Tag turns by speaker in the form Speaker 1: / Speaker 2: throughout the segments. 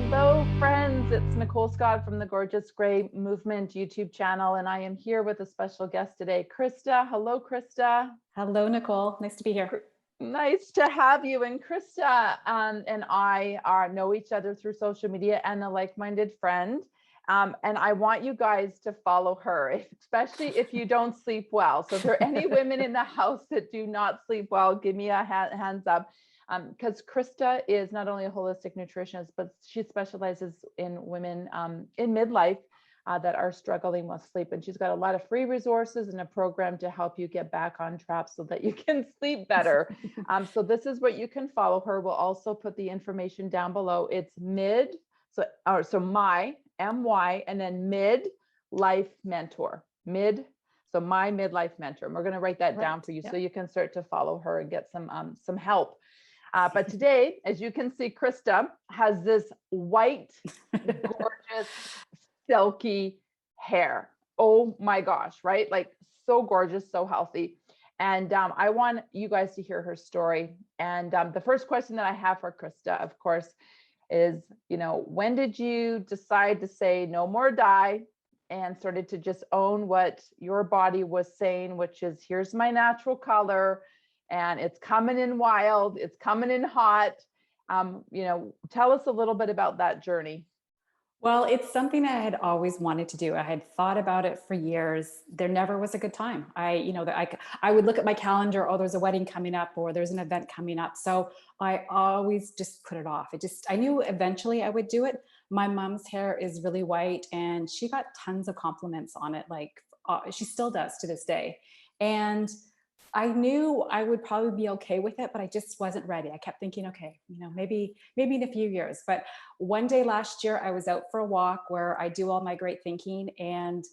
Speaker 1: Hello, friends. It's Nicole Scott from the Gorgeous Gray Movement YouTube channel, and I am here with a special guest today, Krista. Hello, Krista.
Speaker 2: Hello, Nicole. Nice to be here.
Speaker 1: Nice to have you. And Krista and I know each other through social media and a like-minded friend. And I want you guys to follow her, especially if you don't sleep well. So if there are any women in the house that do not sleep well, give me a hands up. Because Krista is not only a holistic nutritionist, but she specializes in women in midlife that are struggling with sleep. And she's got a lot of free resources and a program to help you get back on track so that you can sleep better. So this is what you can follow her. We'll also put the information down below. It's my MY and then midlife mentor. So my midlife mentor. And we're going to write that down for you so you can start to follow her and get some help. But today, as you can see, Krista has this white, gorgeous, silky hair. Oh my gosh, right? Like so gorgeous, so healthy. And I want you guys to hear her story. And the first question that I have for Krista, of course, is, when did you decide to say no more dye and started to just own what your body was saying, which is, here's my natural color. And it's coming in wild, it's coming in hot. Tell us a little bit about that journey.
Speaker 2: Well, it's something I had always wanted to do. I had thought about it for years. There never was a good time. I would look at my calendar, oh, there's a wedding coming up or there's an event coming up. So I always just put it off. I knew eventually I would do it. My mom's hair is really white and she got tons of compliments on it. She still does to this day. And I knew I would probably be okay with it, but I just wasn't ready. I kept thinking, okay, maybe in a few years. But one day last year, I was out for a walk where I do all my great thinking, and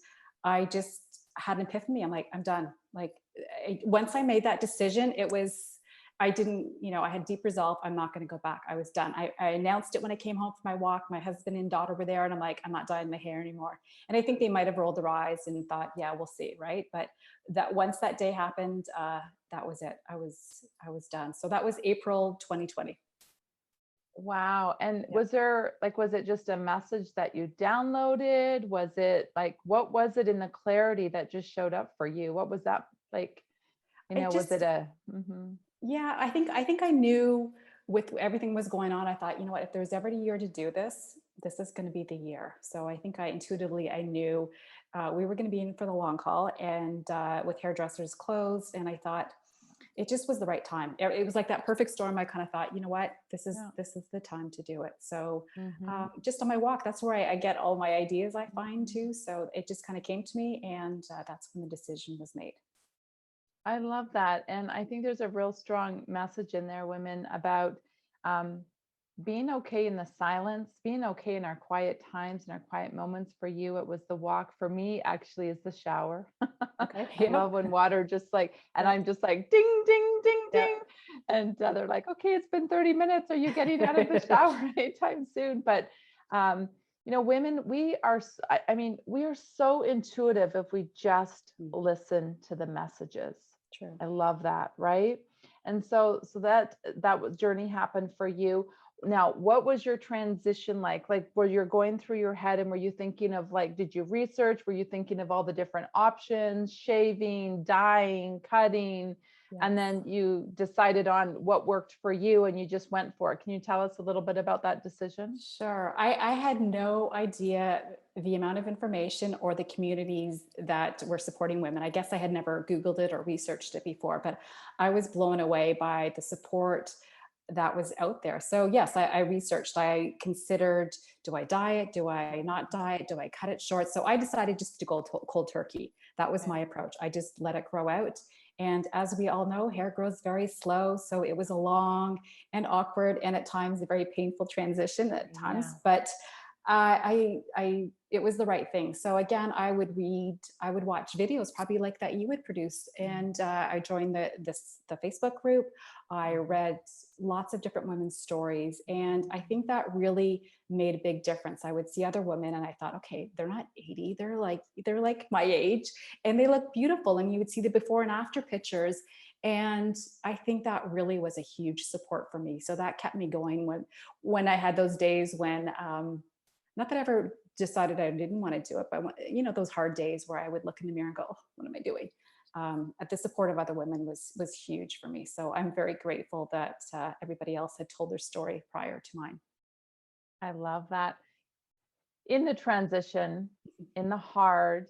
Speaker 2: I just had an epiphany. I'm like, I'm done. Once I made that decision, I had deep resolve. I'm not going to go back. I was done. I announced it when I came home from my walk. My husband and daughter were there, and I'm like, I'm not dyeing my hair anymore. And I think they might have rolled their eyes and thought, yeah, we'll see, right? But that once that day happened, that was it. I was done. So that was April 2020.
Speaker 1: Wow. And was it just a message that you downloaded? Was it what was it in the clarity that just showed up for you? What was that like? Was it a? Mm-hmm.
Speaker 2: Yeah, I think I knew with everything was going on, I thought, what, if there's ever a year to do this, this is going to be the year. So I think I knew we were going to be in for the long haul, and with hairdressers closed, and I thought it just was the right time. It was like that perfect storm. I kind of thought, what, this is the time to do it. So just on my walk, that's where I get all my ideas, I find too. So it just kind of came to me, and that's when the decision was made.
Speaker 1: I love that. And I think there's a real strong message in there, women, about being okay in the silence, being okay in our quiet times and our quiet moments. For you, it was the walk. For me, actually, is the shower.
Speaker 2: Okay.
Speaker 1: I love when water just and I'm just like, ding, ding, ding, ding. And they're like, okay, it's been 30 minutes. Are you getting out of the shower anytime soon? But, women, we are so intuitive if we just listen to the messages.
Speaker 2: True.
Speaker 1: I love that. Right. And so that journey happened for you. Now, what was your transition like? Were you going through your head, and were you thinking of did you research? Were you thinking of all the different options, shaving, dyeing, cutting, and then you decided on what worked for you and you just went for it? Can you tell us a little bit about that decision?
Speaker 2: Sure. I had no idea the amount of information or the communities that were supporting women. I guess I had never Googled it or researched it before, but I was blown away by the support that was out there. So yes, I researched. I considered, do I dye it? Do I not dye it? Do I cut it short? So I decided just to go cold turkey. That was my approach. I just let it grow out. And as we all know, hair grows very slow. So it was a long and awkward and at times a very painful transition at times, but it was the right thing. So again, I would watch videos probably like that you would produce. And I joined the Facebook group. I read lots of different women's stories. And I think that really made a big difference. I would see other women and I thought, okay, they're not 80, they're like my age and they look beautiful. And you would see the before and after pictures. And I think that really was a huge support for me. So that kept me going when I had those days when, not that I ever decided I didn't want to do it, but those hard days where I would look in the mirror and go, "Oh, what am I doing?" At the support of other women was huge for me. So I'm very grateful that everybody else had told their story prior to mine.
Speaker 1: I love that. In the transition, in the hard,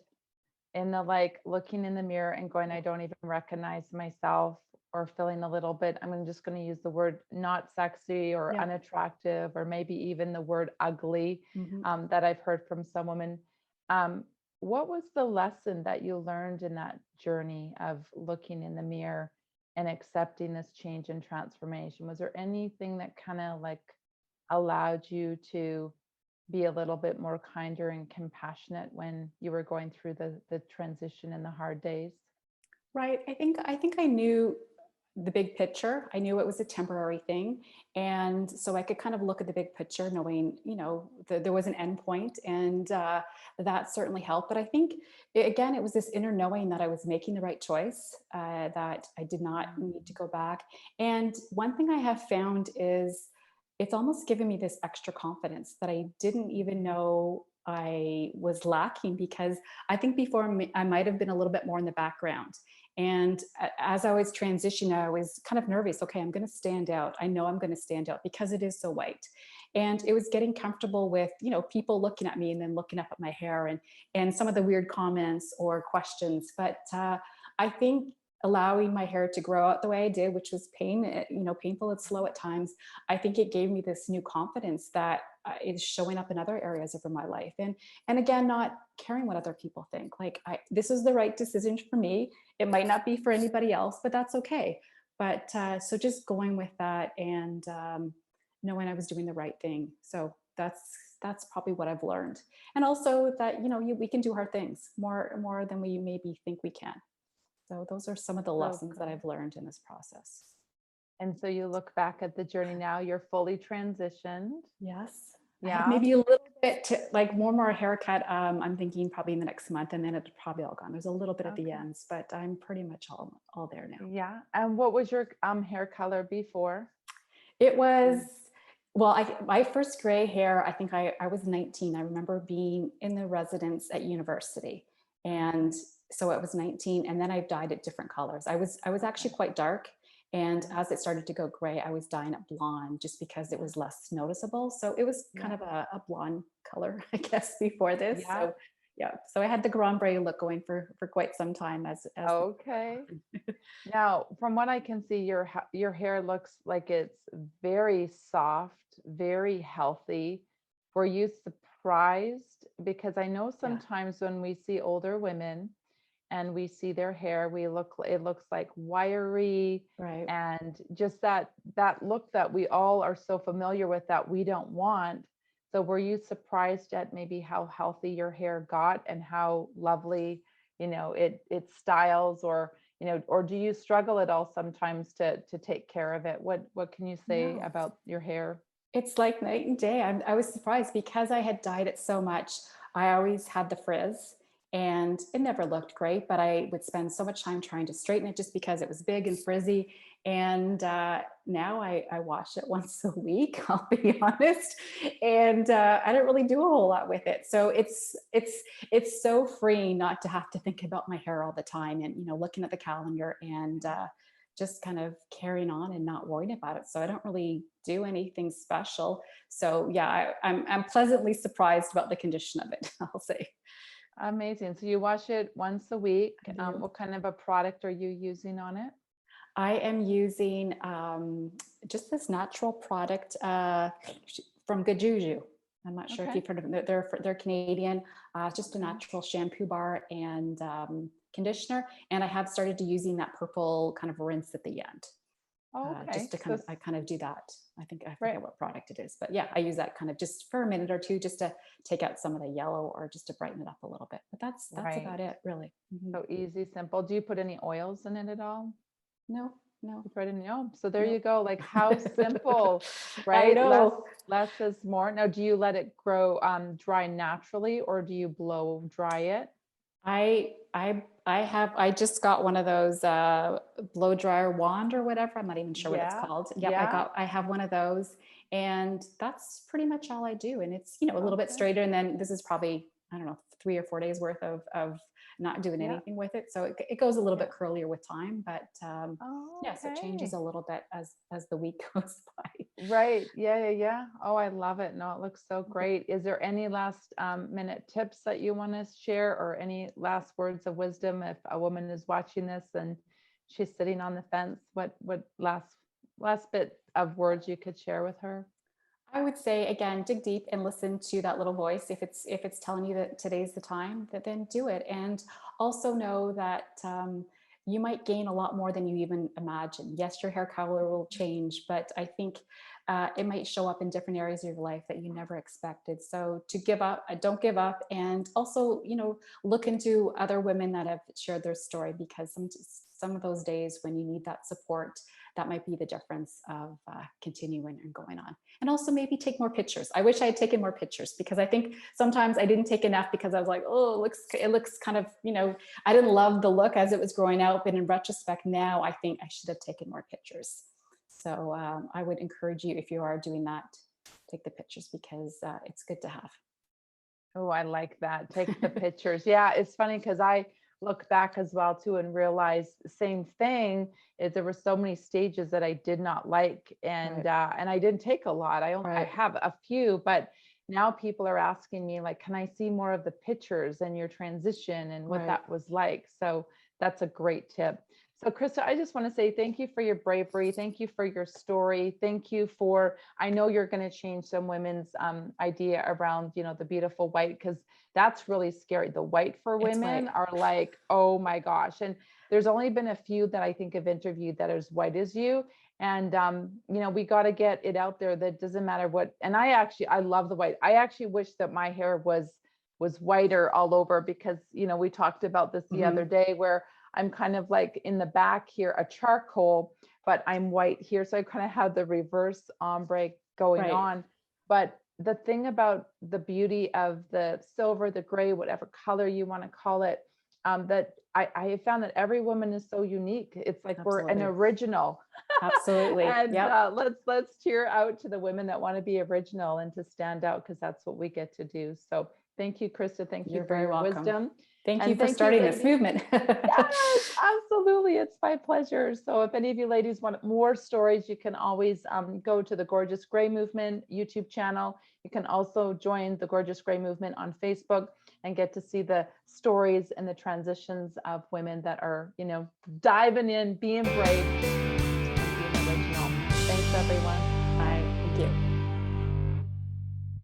Speaker 1: in the like looking in the mirror and going, I don't even recognize myself, or feeling a little bit, just going to use the word not sexy or
Speaker 2: Yeah.
Speaker 1: unattractive, or maybe even the word ugly,
Speaker 2: Mhm.
Speaker 1: that I've heard from some women. Um, what was the lesson that you learned in that journey of looking in the mirror and accepting this change and transformation? Was there anything that kind of like allowed you to be a little bit more kinder and compassionate when you were going through the transition and the hard days?
Speaker 2: Right. I think I knew the big picture. I knew it was a temporary thing. And so I could kind of look at the big picture, knowing, that there was an end point, and that certainly helped. But I think, again, it was this inner knowing that I was making the right choice, that I did not need to go back. And one thing I have found is it's almost given me this extra confidence that I didn't even know I was lacking, because I think before I might have been a little bit more in the background. And as I was transitioning, I was kind of nervous. Okay, I'm going to stand out. I know I'm going to stand out because it is so white. And it was getting comfortable with, people looking at me and then looking up at my hair, and some of the weird comments or questions. But I think allowing my hair to grow out the way I did, which was painful and slow at times, I think it gave me this new confidence that is showing up in other areas of my life. And again, not caring what other people think. Like, this is the right decision for me. It might not be for anybody else, but that's okay. But so just going with that, and knowing I was doing the right thing. So that's probably what I've learned. And also that, we can do hard things more than we maybe think we can. So those are some of the
Speaker 1: So
Speaker 2: lessons that
Speaker 1: good.
Speaker 2: I've learned in this process.
Speaker 1: And so you look back at the journey now, you're fully transitioned.
Speaker 2: Yes. I have
Speaker 1: Yeah.
Speaker 2: maybe a little bit like more haircut. I'm thinking probably in the next month, and then it's probably all gone. There's a little bit at the
Speaker 1: Okay.
Speaker 2: ends, but I'm pretty much all there now.
Speaker 1: Yeah. And what was your hair color before?
Speaker 2: It was, well, my first gray hair, I think I was 19. I remember being in the residence at university. And so it was 19, and then I dyed it different colors. I was actually quite dark. And as it started to go gray, I was dyeing it blonde just because it was less noticeable. So it was kind
Speaker 1: Yeah.
Speaker 2: of a blonde color, I guess, before this.
Speaker 1: Yeah.
Speaker 2: So yeah, so I had the grand bray look going for quite some time as
Speaker 1: Okay. Now, from what I can see, your hair looks like it's very soft, very healthy. Were you surprised? Because I know
Speaker 2: yeah,
Speaker 1: sometimes when we see older women and we see their hair, it looks like wiry,
Speaker 2: right.
Speaker 1: and just that look that we all are so familiar with that we don't want. So were you surprised at maybe how healthy your hair got and how lovely, it styles, or do you struggle at all sometimes to take care of it? What can you say
Speaker 2: No.
Speaker 1: about your hair?
Speaker 2: It's like night and day. I was surprised because I had dyed it so much. I always had the frizz, and it never looked great, but I would spend so much time trying to straighten it just because it was big and frizzy. And now I wash it once a week, I'll be honest. And I don't really do a whole lot with it. So it's so freeing not to have to think about my hair all the time, and, looking at the calendar, and just kind of carrying on and not worrying about it. So I don't really do anything special. So yeah, I'm pleasantly surprised about the condition of it, I'll say.
Speaker 1: Amazing. So you wash it once a week.
Speaker 2: I do.
Speaker 1: What kind of a product are you using on it?
Speaker 2: I am using just this natural product from Good Juju. I'm not sure if
Speaker 1: Okay.
Speaker 2: you've heard of them. They're Canadian. Just a natural shampoo bar and conditioner. And I have started to using that purple kind of rinse at the end,
Speaker 1: Oh,
Speaker 2: just
Speaker 1: okay.
Speaker 2: to
Speaker 1: So,
Speaker 2: I kind of do that. I think I
Speaker 1: right.
Speaker 2: forget what product it is, but yeah, I use that kind of just for a minute or two, just to take out some of the yellow or just to brighten it up a little bit. But that's
Speaker 1: Right.
Speaker 2: about it, really. Mhm.
Speaker 1: So easy, simple. Do you put any oils in it at all?
Speaker 2: No, no,
Speaker 1: You put in, no. So there you
Speaker 2: no.
Speaker 1: go. Like how simple,
Speaker 2: I
Speaker 1: right? Less
Speaker 2: know.
Speaker 1: less is more. Now, do you let it grow dry naturally, or do you blow dry it?
Speaker 2: I just got one of those blow dryer wand or whatever. I'm not even sure what it's
Speaker 1: Yeah.
Speaker 2: called. Yep,
Speaker 1: Yeah.
Speaker 2: I have one of those, and that's pretty much all I do. And it's, you know, a little bit
Speaker 1: Okay.
Speaker 2: straighter. And then this is probably, I don't know, 3 or 4 days worth of not doing
Speaker 1: Yeah.
Speaker 2: anything with it. So it goes a little
Speaker 1: Yeah.
Speaker 2: bit curlier with time, but
Speaker 1: Oh,
Speaker 2: yeah, so it changes
Speaker 1: okay.
Speaker 2: a little bit as the week goes by.
Speaker 1: Right. Yeah, yeah, yeah. Oh, I love it. No, it looks so great. Is there any last minute tips that you want to share, or any last words of wisdom if a woman is watching this and she's sitting on the fence? What last bit of words you could share with her?
Speaker 2: I would say again, dig deep and listen to that little voice. If it's telling you that today's the time, that then do it. And also know that you might gain a lot more than you even imagine. Yes, your hair color will change, but I think it might show up in different areas of your life that you never expected. So to give up, don't give up, and also, you know, look into other women that have shared their story, because some of those days when you need that support, that might be the difference of continuing and going on. And also maybe take more pictures. I wish I had taken more pictures, because I think sometimes I didn't take enough because I was like, oh, it looks kind of, you know, I didn't love the look as it was growing out. But in retrospect, now I think I should have taken more pictures. So I would encourage you, if you are doing that, take the pictures, because it's good to have.
Speaker 1: Oh, I like that. Take the pictures. Yeah, it's funny because I look back as well too and realize the same thing, is there were so many stages that I did not like,
Speaker 2: Right,
Speaker 1: and I didn't take a lot. I
Speaker 2: right,
Speaker 1: have a few, but now people are asking me like, can I see more of the pictures and your transition and what
Speaker 2: right.
Speaker 1: that was like? So that's a great tip. So Krista, I just want to say thank you for your bravery. Thank you for your story. Thank you for, I know you're going to change some women's idea around, you know, the beautiful white, because that's really scary. The white for
Speaker 2: It's
Speaker 1: women
Speaker 2: white.
Speaker 1: are like, oh my gosh. And there's only been a few that I think have interviewed that are as white as you. And you know, we got to get it out there that doesn't matter what. And I love the white. I actually wish that my hair was whiter all over, because, you know, we talked about this the other
Speaker 2: Hmm.
Speaker 1: day where I'm kind of like in the back here, a charcoal, but I'm white here. So I kind of have the reverse ombre going
Speaker 2: Right.
Speaker 1: on. But the thing about the beauty of the silver, the gray, whatever color you want to call it, that I have found that every woman is so unique. It's like we're an
Speaker 2: Absolutely.
Speaker 1: original.
Speaker 2: Absolutely.
Speaker 1: And
Speaker 2: Yep.
Speaker 1: let's cheer out to the women that want to be original and to stand out, because that's what we get to do. So thank you, Krista. Thank you
Speaker 2: You're
Speaker 1: for
Speaker 2: very
Speaker 1: your
Speaker 2: welcome.
Speaker 1: wisdom.
Speaker 2: Thank you
Speaker 1: And
Speaker 2: for
Speaker 1: thank you,
Speaker 2: starting this
Speaker 1: ladies.
Speaker 2: movement.
Speaker 1: Yes, absolutely. It's my pleasure. So if any of you ladies want more stories, you can always go to the Gorgeous Gray Movement YouTube channel. You can also join the Gorgeous Gray Movement on Facebook and get to see the stories and the transitions of women that are, you know, diving in, being brave, and being original. Thanks, everyone.
Speaker 2: Bye. Thank you.